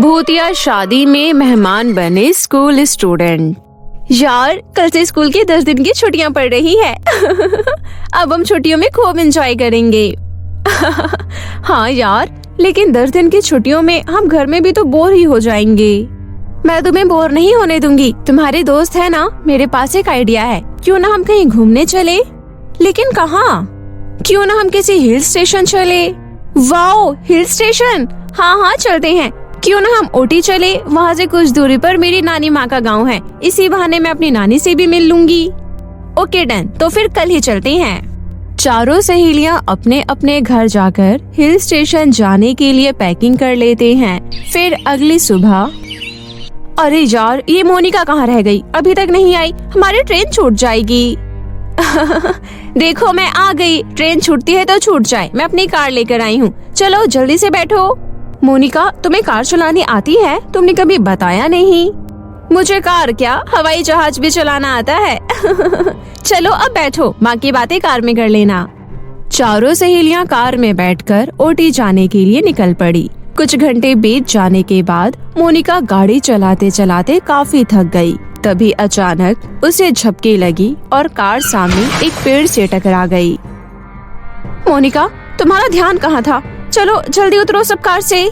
भूतिया शादी में मेहमान बने स्कूल स्टूडेंट। यार कल से स्कूल की 10 दिन की छुट्टियां पड़ रही है। अब हम छुट्टियों में खूब एंजॉय करेंगे। हाँ यार, लेकिन 10 दिन की छुट्टियों में हम घर में भी तो बोर ही हो जाएंगे। मैं तुम्हें बोर नहीं होने दूंगी, तुम्हारे दोस्त है ना। मेरे पास एक आइडिया है, क्यों ना हम कहीं घूमने चले। लेकिन कहाँ? क्यों ना हम किसी हिल स्टेशन चले। वाओ, हिल स्टेशन, हाँ चलते हैं। क्यों ना हम ऊटी चले, वहाँ से कुछ दूरी पर मेरी नानी माँ का गांव है। इसी बहाने मैं अपनी नानी से भी मिल लूंगी। ओके डन, तो फिर कल ही चलते हैं। चारों सहेलियां अपने अपने घर जाकर हिल स्टेशन जाने के लिए पैकिंग कर लेते हैं। फिर अगली सुबह, अरे यार, ये मोनिका कहाँ रह गई? अभी तक नहीं आई, हमारी ट्रेन छूट जाएगी। देखो मैं आ गई। ट्रेन छूटती है तो छूट जाए, मैं अपनी कार लेकर आई हूँ। चलो जल्दी से बैठो। मोनिका, तुम्हें कार चलानी आती है? तुमने कभी बताया नहीं। मुझे कार क्या, हवाई जहाज भी चलाना आता है। चलो अब बैठो, बाकी बातें कार में कर लेना। चारों सहेलियां कार में बैठकर ऊटी जाने के लिए निकल पड़ी। कुछ घंटे बीत जाने के बाद मोनिका गाड़ी चलाते चलाते काफी थक गई। तभी अचानक उसे झपकी लगी और कार सामने एक पेड़ से टकरा गई। मोनिका, तुम्हारा ध्यान कहाँ था? चलो जल्दी उतरो सब कार से।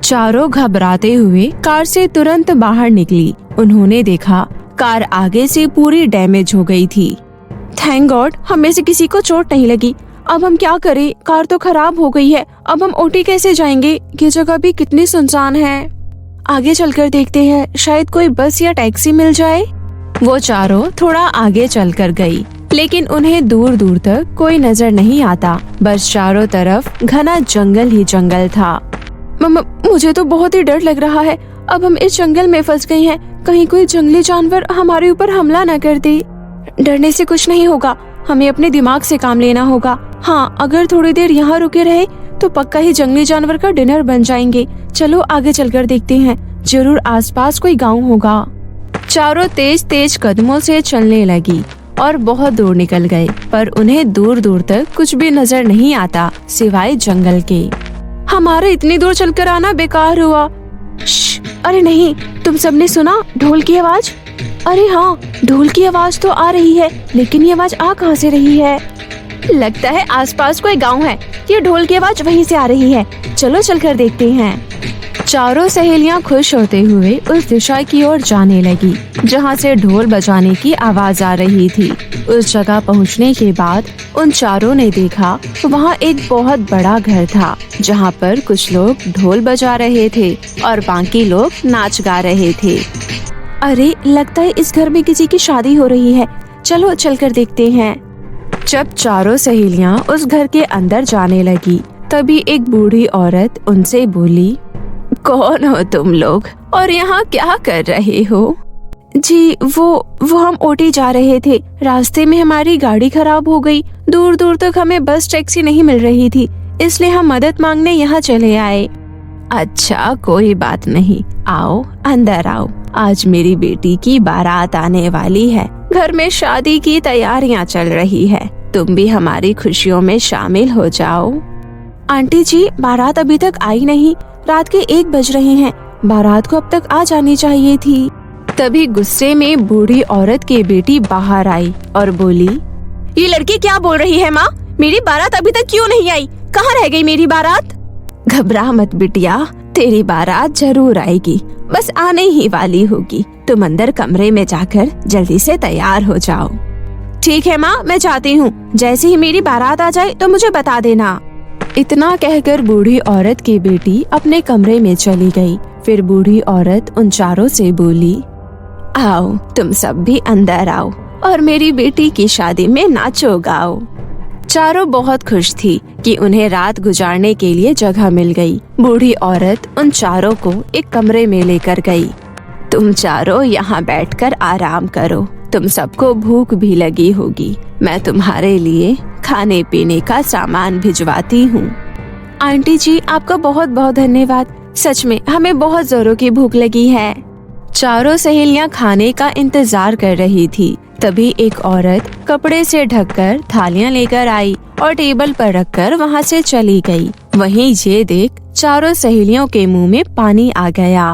चारों घबराते हुए कार से तुरंत बाहर निकली। उन्होंने देखा कार आगे से पूरी डैमेज हो गई थी। थैंक गॉड, हम में से किसी को चोट नहीं लगी। अब हम क्या करें? कार तो खराब हो गई है। अब हम ऊटी कैसे जाएंगे? ये जगह भी कितनी सुनसान है। आगे चलकर देखते हैं, शायद कोई बस या टैक्सी मिल जाए। वो चारों थोड़ा आगे चलकर गई, लेकिन उन्हें दूर दूर तक कोई नजर नहीं आता। बस चारों तरफ घना जंगल ही जंगल था। मुझे तो बहुत ही डर लग रहा है। अब हम इस जंगल में फंस गए हैं, कहीं कोई जंगली जानवर हमारे ऊपर हमला न कर दे। डरने से कुछ नहीं होगा, हमें अपने दिमाग से काम लेना होगा। हाँ, अगर थोड़ी देर यहाँ रुके रहे तो पक्का ही जंगली जानवर का डिनर बन जाएंगे। चलो आगे चलकर देखते हैं, जरूर आसपास कोई गांव होगा। चारों तेज तेज कदमों से चलने लगी और बहुत दूर निकल गए, पर उन्हें दूर दूर तक कुछ भी नजर नहीं आता सिवाय जंगल के। हमारा इतनी दूर चलकर आना बेकार हुआ। अरे नहीं, तुम सबने सुना ढोल की आवाज? अरे हाँ, ढोल की आवाज तो आ रही है, लेकिन ये आवाज आ कहाँ से रही है? लगता है आसपास कोई गांव है। ये ढोल की आवाज वहीं से आ रही है। चलो चलकर देखते हैं। चारों सहेलियां खुश होते हुए उस दिशा की ओर जाने लगी जहां से ढोल बजाने की आवाज आ रही थी। उस जगह पहुंचने के बाद उन चारों ने देखा वहां एक बहुत बड़ा घर था, जहां पर कुछ लोग ढोल बजा रहे थे और बाकी लोग नाच गा रहे थे। अरे, लगता है इस घर में किसी की शादी हो रही है। चलो चलकर देखते हैं। जब चारों सहेलियां उस घर के अंदर जाने लगी, तभी एक बूढ़ी औरत उनसे बोली, कौन हो तुम लोग और यहाँ क्या कर रहे हो? जी, वो हम ऊटी जा रहे थे। रास्ते में हमारी गाड़ी खराब हो गई। दूर दूर तक हमें बस टैक्सी नहीं मिल रही थी, इसलिए हम मदद मांगने यहाँ चले आए। अच्छा, कोई बात नहीं, आओ अंदर आओ। आज मेरी बेटी की बारात आने वाली है। घर में शादी की तैयारियां चल रही है, तुम भी हमारी खुशियों में शामिल हो जाओ। आंटी जी, बारात अभी तक आई नहीं, रात के 1 बज रहे हैं। बारात को अब तक आ जानी चाहिए थी। तभी गुस्से में बूढ़ी औरत की बेटी बाहर आई और बोली, ये लड़की क्या बोल रही है माँ? मेरी बारात अभी तक क्यों नहीं आई? कहाँ रह गई मेरी बारात? घबरा मत बिटिया, तेरी बारात जरूर आएगी, बस आने ही वाली होगी। तुम अंदर कमरे में जाकर जल्दी से तैयार हो जाओ। ठीक है माँ, मैं जाती हूँ। जैसे ही मेरी बारात आ जाए तो मुझे बता देना। इतना कहकर बूढ़ी औरत की बेटी अपने कमरे में चली गई। फिर बूढ़ी औरत उन चारों से बोली, आओ तुम सब भी अंदर आओ और मेरी बेटी की शादी में नाचो गाओ। चारों बहुत खुश थी कि उन्हें रात गुजारने के लिए जगह मिल गई। बूढ़ी औरत उन चारों को एक कमरे में लेकर गई। तुम चारों यहाँ बैठकर आराम करो, तुम सबको भूख भी लगी होगी। मैं तुम्हारे लिए खाने पीने का सामान भिजवाती हूँ। आंटी जी, आपका बहुत बहुत धन्यवाद। सच में हमें बहुत जोरों की भूख लगी है। चारों सहेलियां खाने का इंतजार कर रही थी। तभी एक औरत कपड़े से ढककर थालियां लेकर आई और टेबल पर रखकर वहाँ से चली गई। वहीं ये देख चारों सहेलियों के मुंह में पानी आ गया।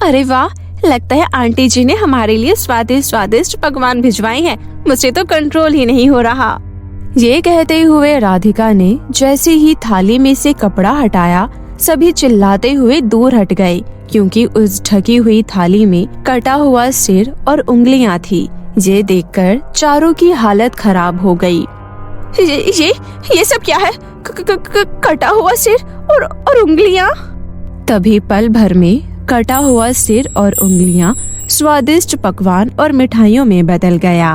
अरे वाह, लगता है आंटी जी ने हमारे लिए स्वादिष्ट स्वादिष्ट पकवान भिजवाए हैं। मुझे तो कंट्रोल ही नहीं हो रहा। ये कहते हुए राधिका ने जैसे ही थाली में से कपड़ा हटाया, सभी चिल्लाते हुए दूर हट गए, क्योंकि उस ढकी हुई थाली में कटा हुआ सिर और उंगलियां थी। ये देखकर चारों की हालत खराब हो गई। ये सब क्या है? कटा हुआ सिर और उंगलियां। तभी पल भर में कटा हुआ सिर और उंगलियां स्वादिष्ट पकवान और मिठाइयों में बदल गया।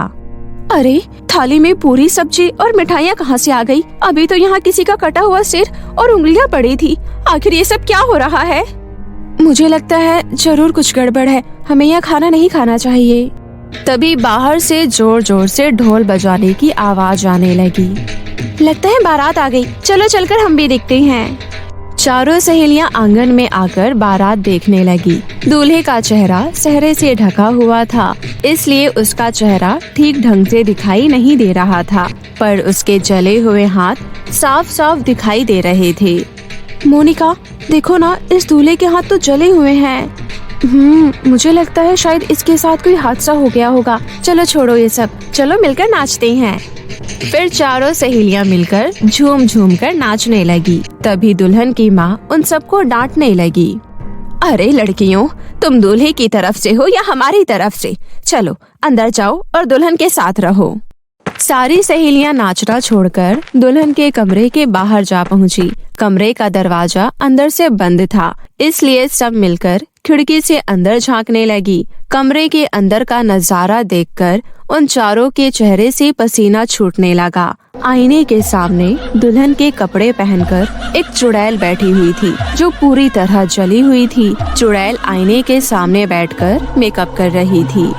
अरे, थाली में पूरी सब्जी और मिठाइयाँ कहाँ से आ गई? अभी तो यहाँ किसी का कटा हुआ सिर और उंगलियाँ पड़ी थी। आखिर ये सब क्या हो रहा है? मुझे लगता है जरूर कुछ गड़बड़ है। हमें यह खाना नहीं खाना चाहिए। तभी बाहर से जोर जोर से ढोल बजाने की आवाज आने लगी। लगता है बारात आ गई। चलो चलकर हम भी देखते हैं। चारों सहेलियां आंगन में आकर बारात देखने लगी। दूल्हे का चेहरा सहरे से ढका हुआ था, इसलिए उसका चेहरा ठीक ढंग से दिखाई नहीं दे रहा था, पर उसके जले हुए हाथ साफ साफ दिखाई दे रहे थे। मोनिका, देखो ना, इस दूल्हे के हाथ तो जले हुए हैं। मुझे लगता है शायद इसके साथ कोई हादसा हो गया होगा। चलो छोड़ो ये सब, चलो मिलकर नाचते हैं। फिर चारों सहेलियां मिलकर झूम झूम कर नाचने लगी। तभी दुल्हन की माँ उन सबको डांटने लगी। अरे लड़कियों, तुम दूल्हे की तरफ से हो या हमारी तरफ से? चलो अंदर जाओ और दुल्हन के साथ रहो। सारी सहेलियां नाचना छोड़कर दुल्हन के कमरे के बाहर जा पहुंची। कमरे का दरवाजा अंदर से बंद था, इसलिए सब मिलकर खिड़की से अंदर झांकने लगी। कमरे के अंदर का नजारा देखकर उन चारों के चेहरे से पसीना छूटने लगा। आईने के सामने दुल्हन के कपड़े पहनकर एक चुड़ैल बैठी हुई थी, जो पूरी तरह जली हुई थी। चुड़ैल आईने के सामने बैठकर मेकअप कर रही थी।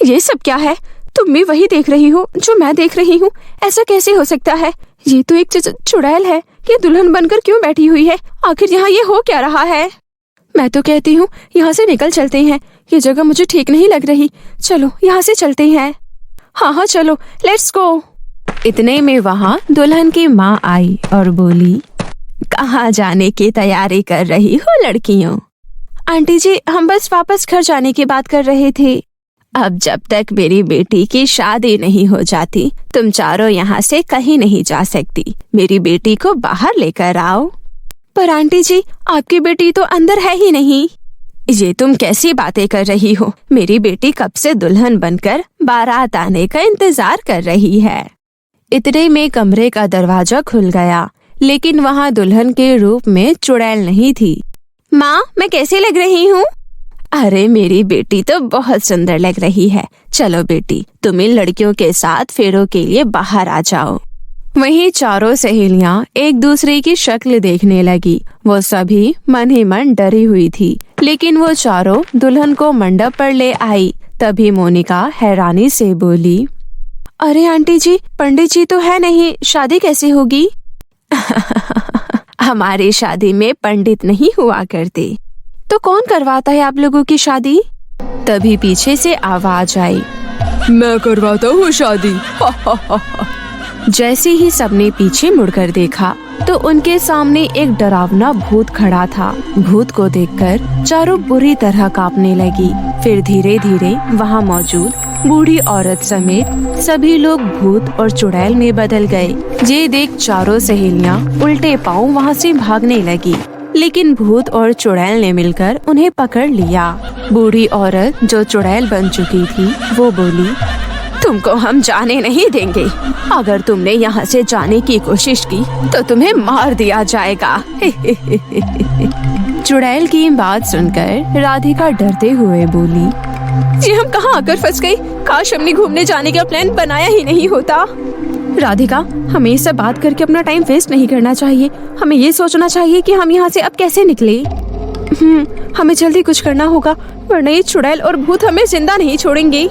ये सब क्या है? तुम भी वही देख रही हो जो मैं देख रही हूँ? ऐसा कैसे हो सकता है? ये तो एक चुड़ैल है। ये दुल्हन बनकर क्यों बैठी हुई है? आखिर यहाँ ये हो क्या रहा है? मैं तो कहती हूँ यहाँ से निकल चलते हैं। ये जगह मुझे ठीक नहीं लग रही। चलो यहाँ से चलते हैं। हाँ चलो, लेट्स गो। इतने में वहाँ दुल्हन की माँ आई और बोली, कहाँ जाने की तैयारी कर रही हो लड़कियों? आंटी जी, हम बस वापस घर जाने की बात कर रहे थे। अब जब तक मेरी बेटी की शादी नहीं हो जाती, तुम चारों यहाँ से कहीं नहीं जा सकती। मेरी बेटी को बाहर लेकर आओ। पर आंटी जी, आपकी बेटी तो अंदर है ही नहीं। ये तुम कैसी बातें कर रही हो? मेरी बेटी कब से दुल्हन बनकर बारात आने का इंतजार कर रही है। इतने में कमरे का दरवाजा खुल गया, लेकिन वहाँ दुल्हन के रूप में चुड़ैल नहीं थी। माँ, मैं कैसे लग रही हूँ? अरे मेरी बेटी तो बहुत सुंदर लग रही है। चलो बेटी, तुम इन लड़कियों के साथ फेरों के लिए बाहर आ जाओ। वहीं चारों सहेलियां एक दूसरे की शक्ल देखने लगी। वो सभी मन ही मन डरी हुई थी, लेकिन वो चारों दुल्हन को मंडप पर ले आई। तभी मोनिका हैरानी से बोली, अरे आंटी जी, पंडित जी तो है नहीं, शादी कैसे होगी? हमारी शादी में पंडित नहीं हुआ करते। तो कौन करवाता है आप लोगों की शादी? तभी पीछे से आवाज आई, मैं करवाता हूँ शादी। जैसे ही सबने पीछे मुड़कर देखा तो उनके सामने एक डरावना भूत खड़ा था। भूत को देखकर चारों बुरी तरह कांपने लगी। फिर धीरे धीरे वहाँ मौजूद बूढ़ी औरत समेत सभी लोग भूत और चुड़ैल में बदल गए। ये देख चारों सहेलियाँ उल्टे पांव वहाँ से भागने लगी, लेकिन भूत और चुड़ैल ने मिलकर उन्हें पकड़ लिया। बूढ़ी औरत जो चुड़ैल बन चुकी थी, वो बोली, तुमको हम जाने नहीं देंगे। अगर तुमने यहाँ से जाने की कोशिश की तो तुम्हें मार दिया जाएगा। चुड़ैल की बात सुनकर राधिका डरते हुए बोली, जी हम कहाँ आकर फंस गई? काश हमने घूमने जाने का प्लान बनाया ही नहीं होता। राधिका, हमें इससे बात करके अपना टाइम वेस्ट नहीं करना चाहिए। हमें ये सोचना चाहिए कि हम यहाँ से अब कैसे निकले। हमें जल्दी कुछ करना होगा, वरना ये चुड़ैल और भूत हमें जिंदा नहीं छोड़ेंगे।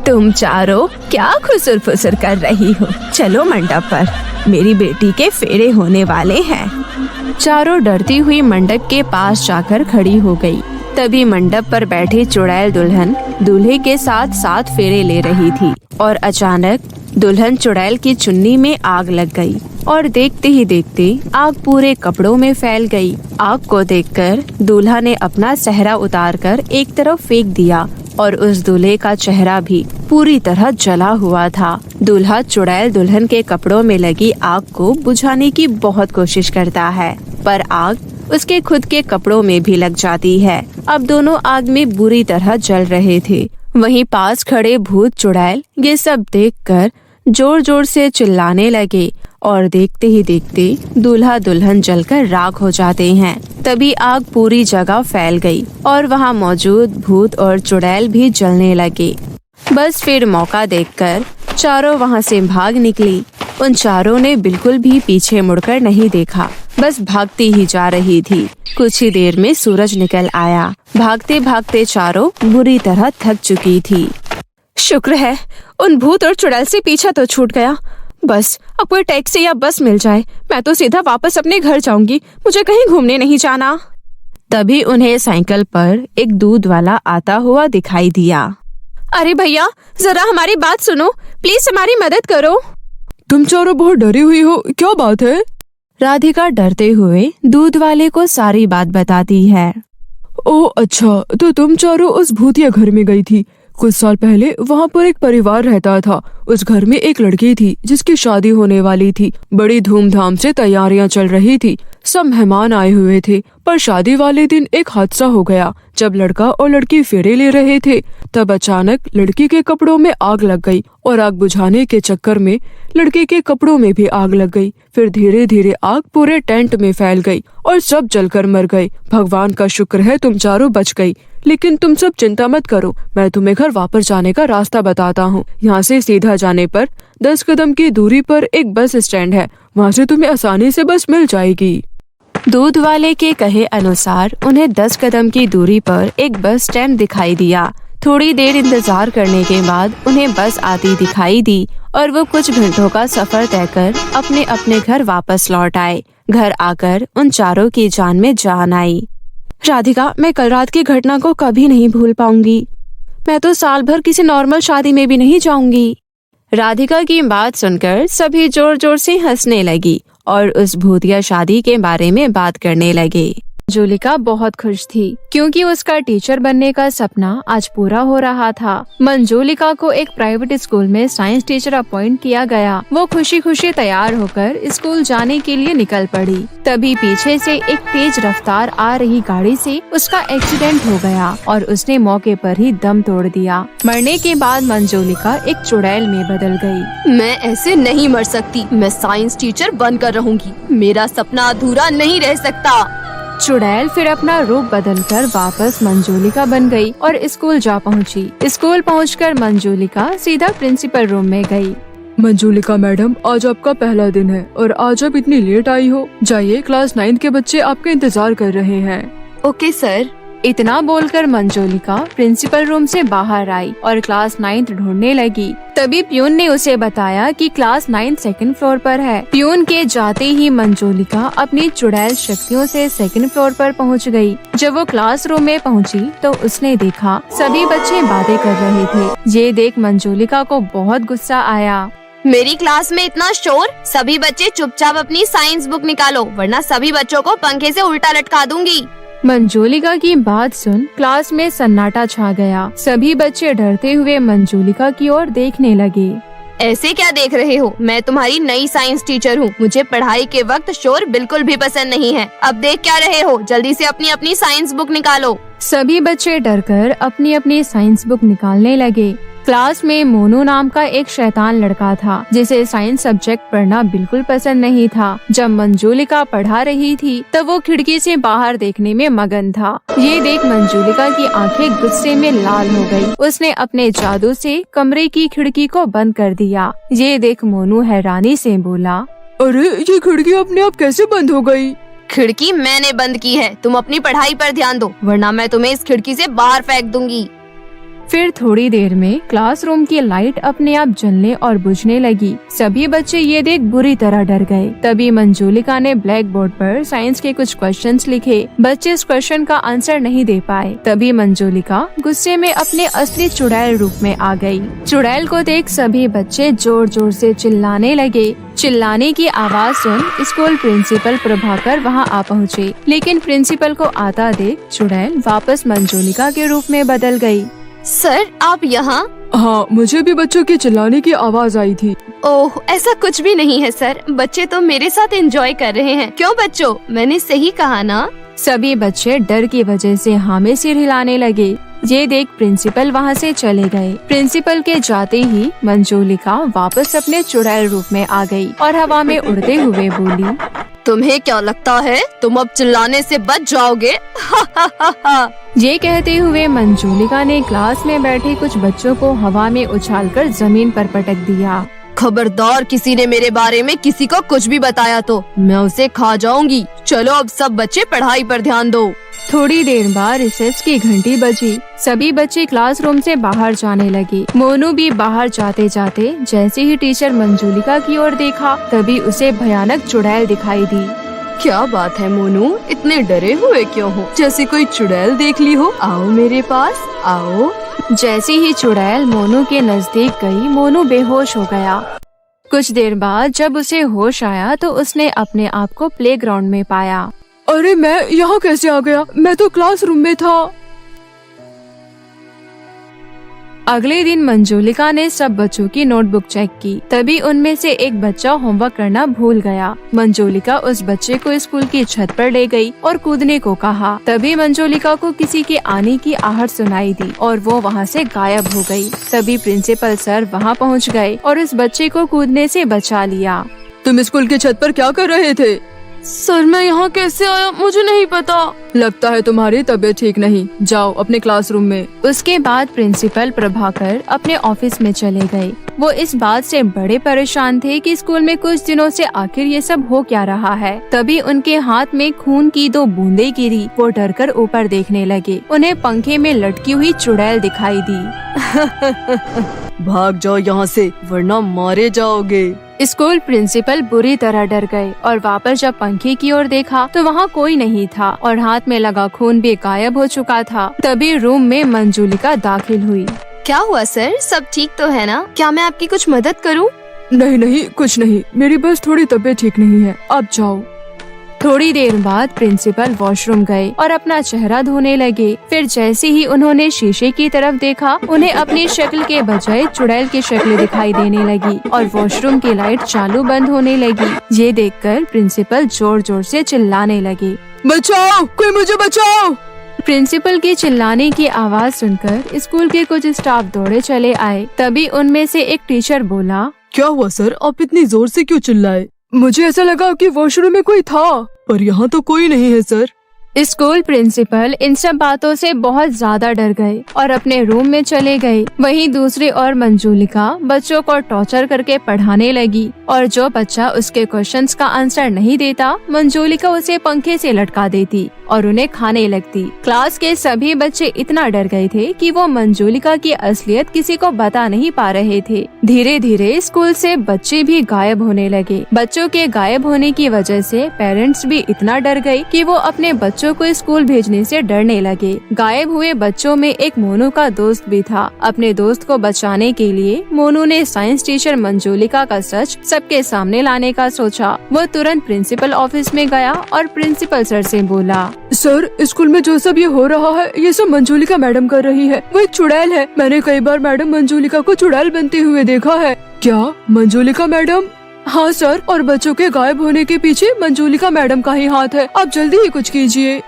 तुम चारों क्या खुसुर फुसुर कर रही हो? चलो मंडप पर, मेरी बेटी के फेरे होने वाले हैं। चारों डरती हुई मंडप के पास जाकर खड़ी हो गई। तभी मंडप पर बैठी चुड़ैल दुल्हन दूल्हे के साथ 7 फेरे ले रही थी और अचानक दुल्हन चुड़ैल की चुन्नी में आग लग गई और देखते ही देखते आग पूरे कपड़ों में फैल गई। आग को देखकर दूल्हा ने अपना सेहरा उतारकर एक तरफ फेंक दिया और उस दूल्हे का चेहरा भी पूरी तरह जला हुआ था। दूल्हा चुड़ैल दुल्हन के कपड़ों में लगी आग को बुझाने की बहुत कोशिश करता है, पर आग उसके खुद के कपड़ों में भी लग जाती है। अब दोनों आग में बुरी तरह जल रहे थे। वहीं पास खड़े भूत चुड़ैल ये सब देखकर जोर जोर से चिल्लाने लगे और देखते ही देखते दूल्हा दुल्हन जलकर राख हो जाते हैं। तभी आग पूरी जगह फैल गई और वहाँ मौजूद भूत और चुड़ैल भी जलने लगे। बस फिर मौका देखकर चारों वहाँ से भाग निकली। उन चारों ने बिल्कुल भी पीछे मुड़कर नहीं देखा, बस भागती ही जा रही थी। कुछ ही देर में सूरज निकल आया। भागते भागते चारों बुरी तरह थक चुकी थी। शुक्र है उन भूत और चुड़ैल से पीछा तो छूट गया। बस अब कोई टैक्सी या बस मिल जाए, मैं तो सीधा वापस अपने घर जाऊंगी, मुझे कहीं घूमने नहीं जाना। तभी उन्हें साइकिल पर एक दूध वाला आता हुआ दिखाई दिया। अरे भैया, जरा हमारी बात सुनो, प्लीज हमारी मदद करो। तुम चारों बहुत डरी हुई हो, क्या बात है? राधिका डरते हुए दूध वाले को सारी बात बताती है। ओह अच्छा, तो तुम चारों उस भूतिया घर में गई थी। कुछ साल पहले वहाँ पर एक परिवार रहता था। उस घर में एक लड़की थी जिसकी शादी होने वाली थी। बड़ी धूमधाम से तैयारियां चल रही थी, सब मेहमान आए हुए थे। पर शादी वाले दिन एक हादसा हो गया। जब लड़का और लड़की फेरे ले रहे थे, तब अचानक लड़की के कपड़ों में आग लग गई और आग बुझाने के चक्कर में लड़के के कपड़ों में भी आग लग गई। फिर धीरे धीरे आग पूरे टेंट में फैल गई और सब जलकर मर गए। भगवान का शुक्र है तुम चारों बच गई। लेकिन तुम सब चिंता मत करो, मैं तुम्हें घर वापस जाने का रास्ता बताता हूँ। यहाँ से सीधा जाने पर 10 कदम की दूरी पर एक बस स्टैंड है, वहाँ से तुम्हें आसानी से बस मिल जाएगी। दूध वाले के कहे अनुसार उन्हें 10 कदम की दूरी पर एक बस स्टैंड दिखाई दिया। थोड़ी देर इंतजार करने के बाद उन्हें बस आती दिखाई दी और वो कुछ घंटों का सफर तय कर अपने अपने घर वापस लौट आए। घर आकर उन चारों की जान में जान आई। राधिका, मैं कल रात की घटना को कभी नहीं भूल पाऊंगी। मैं तो साल भर किसी नॉर्मल शादी में भी नहीं जाऊंगी। राधिका की बात सुनकर सभी जोर जोर से हंसने लगी और उस भूतिया शादी के बारे में बात करने लगे। मंजूलिका बहुत खुश थी क्योंकि उसका टीचर बनने का सपना आज पूरा हो रहा था। मंजूलिका को एक प्राइवेट स्कूल में साइंस टीचर अपॉइंट किया गया। वो खुशी खुशी तैयार होकर स्कूल जाने के लिए निकल पड़ी। तभी पीछे से एक तेज रफ्तार आ रही गाड़ी से उसका एक्सीडेंट हो गया और उसने मौके पर ही दम तोड़ दिया। मरने के बाद मंजूलिका एक चुड़ैल में बदल गई। मैं ऐसे नहीं मर सकती, मैं साइंस टीचर बनकर रहूंगी। मेरा सपना अधूरा नहीं रह सकता। चुड़ैल फिर अपना रूप बदलकर वापस मंजूलिका बन गई और स्कूल जा पहुंची। स्कूल पहुंचकर मंजूलिका सीधा प्रिंसिपल रूम में गई। मंजूलिका मैडम, आज आपका पहला दिन है और आज आप इतनी लेट आई हो। जाइए, क्लास 9 के बच्चे आपका इंतजार कर रहे हैं। Okay sir. इतना बोलकर मंजूलिका प्रिंसिपल रूम से बाहर आई और क्लास 9 ढूंढने लगी। तभी प्यून ने उसे बताया कि क्लास 9 सेकंड फ्लोर पर है। प्यून के जाते ही मंजूलिका अपनी चुड़ैल शक्तियों से सेकंड फ्लोर पर पहुंच गई। जब वो क्लासरूम में पहुंची तो उसने देखा सभी बच्चे बातें कर रहे थे। ये देख मंजूलिका को बहुत गुस्सा आया। मेरी क्लास में इतना शोर, सभी बच्चे चुपचाप अपनी साइंस बुक निकालो वरना सभी बच्चों को पंखे से उल्टा लटका दूंगी। मंजूलिका की बात सुन क्लास में सन्नाटा छा गया। सभी बच्चे डरते हुए मंजूलिका की ओर देखने लगे। ऐसे क्या देख रहे हो? मैं तुम्हारी नई साइंस टीचर हूँ। मुझे पढ़ाई के वक्त शोर बिल्कुल भी पसंद नहीं है। अब देख क्या रहे हो? जल्दी से अपनी अपनी साइंस बुक निकालो। सभी बच्चे डरकर अपनी अपनी साइंस बुक निकालने लगे। क्लास में मोनू नाम का एक शैतान लड़का था जिसे साइंस सब्जेक्ट पढ़ना बिल्कुल पसंद नहीं था। जब मंजूलिका पढ़ा रही थी तब वो खिड़की से बाहर देखने में मगन था। ये देख मंजूलिका की आंखें गुस्से में लाल हो गई। उसने अपने जादू से कमरे की खिड़की को बंद कर दिया। ये देख मोनू हैरानी से बोला, अरे ये खिड़की अपने आप कैसे बंद हो गई? खिड़की मैंने बंद की है। तुम अपनी पढ़ाई पर ध्यान दो वरना मैं तुम्हें इस खिड़की से बाहर फेंक दूंगी। फिर थोड़ी देर में क्लासरूम की लाइट अपने आप जलने और बुझने लगी। सभी बच्चे ये देख बुरी तरह डर गए। तभी मंजूलिका ने ब्लैक बोर्ड पर साइंस के कुछ क्वेश्चंस लिखे। बच्चे इस क्वेश्चन का आंसर नहीं दे पाए। तभी मंजूलिका गुस्से में अपने असली चुड़ैल रूप में आ गई। चुड़ैल को देख सभी बच्चे जोर जोर से चिल्लाने लगे। चिल्लाने की आवाज सुन स्कूल प्रिंसिपल प्रभाकर वहां आ पहुँचे, लेकिन प्रिंसिपल को आता देख चुड़ैल वापस मंजूलिका के रूप में बदल गई। सर आप यहाँ? हाँ, मुझे भी बच्चों की चिल्लाने की आवाज आई थी। ओह, ऐसा कुछ भी नहीं है सर, बच्चे तो मेरे साथ एंजॉय कर रहे हैं। क्यों बच्चों, मैंने सही कहा ना? सभी बच्चे डर की वजह से हाँ में सिर हिलाने लगे। ये देख प्रिंसिपल वहाँ से चले गए। प्रिंसिपल के जाते ही मंजूलिका वापस अपने चुड़ैल रूप में आ गई और हवा में उड़ते हुए बोली, तुम्हें क्या लगता है तुम अब चिल्लाने से बच जाओगे? ये कहते हुए मंजूलिका ने क्लास में बैठे कुछ बच्चों को हवा में उछालकर जमीन पर पटक दिया। खबरदार किसी ने मेरे बारे में किसी को कुछ भी बताया तो मैं उसे खा जाऊंगी। चलो अब सब बच्चे पढ़ाई पर ध्यान दो। थोड़ी देर बाद रिसेस की घंटी बजी। सभी बच्चे क्लासरूम से बाहर जाने लगे। मोनू भी बाहर जाते जाते जैसे ही टीचर मंजूलिका की ओर देखा, तभी उसे भयानक चुड़ैल दिखाई दी। क्या बात है मोनू, इतने डरे हुए क्यों हो? जैसे कोई चुड़ैल देख ली हो। आओ मेरे पास आओ। जैसे ही चुड़ैल मोनू के नजदीक गई, मोनू बेहोश हो गया। कुछ देर बाद जब उसे होश आया तो उसने अपने आप को प्लेग्राउंड में पाया। अरे मैं यहाँ कैसे आ गया? मैं तो क्लासरूम में था। अगले दिन मंजूलिका ने सब बच्चों की नोटबुक चेक की। तभी उनमें से एक बच्चा होमवर्क करना भूल गया। मंजूलिका उस बच्चे को स्कूल की छत पर ले गई और कूदने को कहा। तभी मंजूलिका को किसी के आने की आहट सुनाई दी और वो वहाँ से गायब हो गई। तभी प्रिंसिपल सर वहाँ पहुँच गए और उस बच्चे को कूदने से बचा लिया। तुम स्कूल की छत पर क्या कर रहे थे? सर मैं यहाँ कैसे आया मुझे नहीं पता। लगता है तुम्हारी तबीयत ठीक नहीं, जाओ अपने क्लासरूम में। उसके बाद प्रिंसिपल प्रभाकर अपने ऑफिस में चले गए। वो इस बात से बड़े परेशान थे कि स्कूल में कुछ दिनों से आखिर ये सब हो क्या रहा है। तभी उनके हाथ में खून की 2 बूंदें गिरी। वो डरकर ऊपर देखने लगे। उन्हें पंखे में लटकी हुई चुड़ैल दिखाई दी। भाग जाओ यहाँ से वरना मारे जाओगे। स्कूल प्रिंसिपल बुरी तरह डर गए और वापस जब पंखे की ओर देखा तो वहाँ कोई नहीं था और हाथ में लगा खून भी गायब हो चुका था। तभी रूम में मंजूलिका दाखिल हुई। क्या हुआ सर, सब ठीक तो है ना? क्या मैं आपकी कुछ मदद करूं? नहीं नहीं, कुछ नहीं, मेरी बस थोड़ी तबीयत ठीक नहीं है, आप जाओ। थोड़ी देर बाद प्रिंसिपल वॉशरूम गए और अपना चेहरा धोने लगे। फिर जैसे ही उन्होंने शीशे की तरफ देखा, उन्हें अपनी शक्ल के बजाय चुड़ैल की शक्ल दिखाई देने लगी और वॉशरूम की लाइट चालू बंद होने लगी। ये देखकर प्रिंसिपल जोर जोर से चिल्लाने लगे, बचाओ, कोई मुझे बचाओ। प्रिंसिपल के चिल्लाने की आवाज सुनकर स्कूल के कुछ स्टाफ दौड़े चले आए। तभी उनमें से एक टीचर बोला, क्या हुआ सर, आप इतनी जोर से क्यों चिल्लाए? मुझे ऐसा लगा कि वॉशरूम में कोई था, पर यहाँ तो कोई नहीं है सर। स्कूल प्रिंसिपल इन सब बातों से बहुत ज्यादा डर गए और अपने रूम में चले गए। वहीं दूसरी ओर मंजूलिका बच्चों को टॉर्चर करके पढ़ाने लगी और जो बच्चा उसके क्वेश्चंस का आंसर नहीं देता, मंजूलिका उसे पंखे से लटका देती और उन्हें खाने लगती। क्लास के सभी बच्चे इतना डर गए थे कि वो मंजूलिका की असलियत किसी को बता नहीं पा रहे थे। धीरे धीरे स्कूल से बच्चे भी गायब होने लगे। बच्चों के गायब होने की वजह से पेरेंट्स भी इतना डर गए कि वो अपने बच्चों को स्कूल भेजने से डरने लगे। गायब हुए बच्चों में एक मोनू का दोस्त भी था। अपने दोस्त को बचाने के लिए मोनू ने साइंस टीचर मंजूलिका का सच सबके सामने लाने का सोचा। वो तुरंत प्रिंसिपल ऑफिस में गया और प्रिंसिपल सर से बोला, सर, स्कूल में जो सब ये हो रहा है, ये सब मंजूलिका मैडम कर रही है। वो एक चुड़ैल है। मैंने कई बार मैडम मंजूलिका को चुड़ैल बनते हुए देखा है। क्या मंजूलिका मैडम? हाँ सर, और बच्चों के गायब होने के पीछे मंजूलिका मैडम का ही हाथ है। आप जल्दी ही कुछ कीजिए।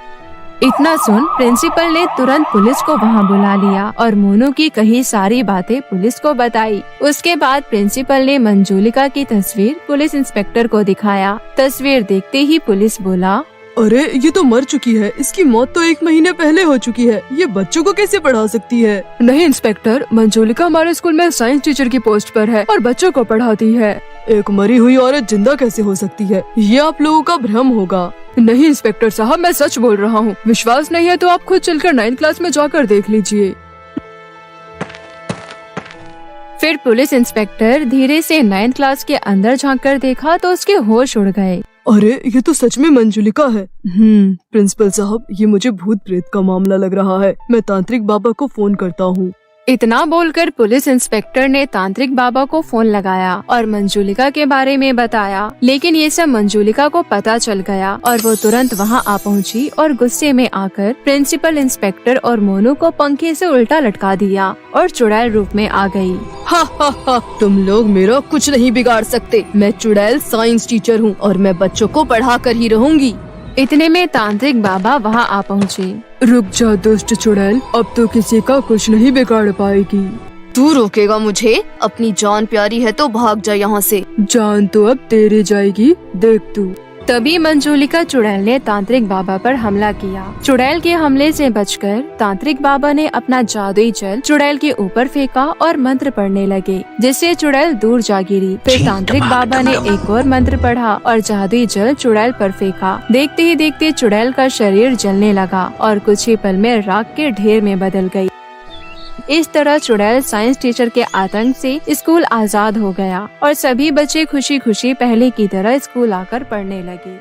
इतना सुन प्रिंसिपल ने तुरंत पुलिस को वहाँ बुला लिया और मोनू की कही सारी बातें पुलिस को बताई। उसके बाद प्रिंसिपल ने मंजूलिका की तस्वीर पुलिस इंस्पेक्टर को दिखाया। तस्वीर देखते ही पुलिस बोला, अरे ये तो मर चुकी है, इसकी मौत तो 1 महीने पहले हो चुकी है। ये बच्चों को कैसे पढ़ा सकती है? नहीं इंस्पेक्टर, मंजूलिका हमारे स्कूल में साइंस टीचर की पोस्ट पर है और बच्चों को पढ़ाती है। एक मरी हुई औरत जिंदा कैसे हो सकती है? ये आप लोगों का भ्रम होगा। नहीं इंस्पेक्टर साहब, मैं सच बोल रहा हूँ। विश्वास नहीं है तो आप खुद चलकर 9th क्लास में जाकर देख लीजिए। फिर पुलिस इंस्पेक्टर धीरे से 9th क्लास के अंदर झांककर देखा तो उसके होश उड़ गए। अरे ये तो सच में मंजुलिका है। प्रिंसिपल साहब, ये मुझे भूत प्रेत का मामला लग रहा है। मैं तांत्रिक बाबा को फोन करता हूँ। इतना बोलकर पुलिस इंस्पेक्टर ने तांत्रिक बाबा को फोन लगाया और मंजुलिका के बारे में बताया, लेकिन ये सब मंजुलिका को पता चल गया और वो तुरंत वहाँ आ पहुँची और गुस्से में आकर प्रिंसिपल इंस्पेक्टर और मोनू को पंखे से उल्टा लटका दिया और चुड़ैल रूप में आ गई। हा हा हा, तुम लोग मेरा कुछ नहीं बिगाड़ सकते। मैं चुड़ैल साइंस टीचर हूँ और मैं बच्चों को पढ़ा कर ही रहूंगी। इतने में तांत्रिक बाबा वहाँ आ पहुँचे। रुक जा दुष्ट चुड़ैल, अब तो किसी का कुछ नहीं बिगाड़ पाएगी। तू रोकेगा मुझे? अपनी जान प्यारी है तो भाग जा यहाँ से। जान तो अब तेरी जाएगी, देख तू। तभी मंजुलिका चुड़ैल ने तांत्रिक बाबा पर हमला किया। चुड़ैल के हमले से बचकर तांत्रिक बाबा ने अपना जादुई जल चुड़ैल के ऊपर फेंका और मंत्र पढ़ने लगे, जिससे चुड़ैल दूर जा गिरी। फिर तांत्रिक बाबा ने एक और मंत्र पढ़ा और जादुई जल चुड़ैल पर फेंका। देखते ही देखते चुड़ैल का शरीर जलने लगा और कुछ ही पल में राख के ढेर में बदल गई। इस तरह चुड़ैल साइंस टीचर के आतंक से स्कूल आजाद हो गया और सभी बच्चे खुशी खुशी पहले की तरह स्कूल आकर पढ़ने लगे।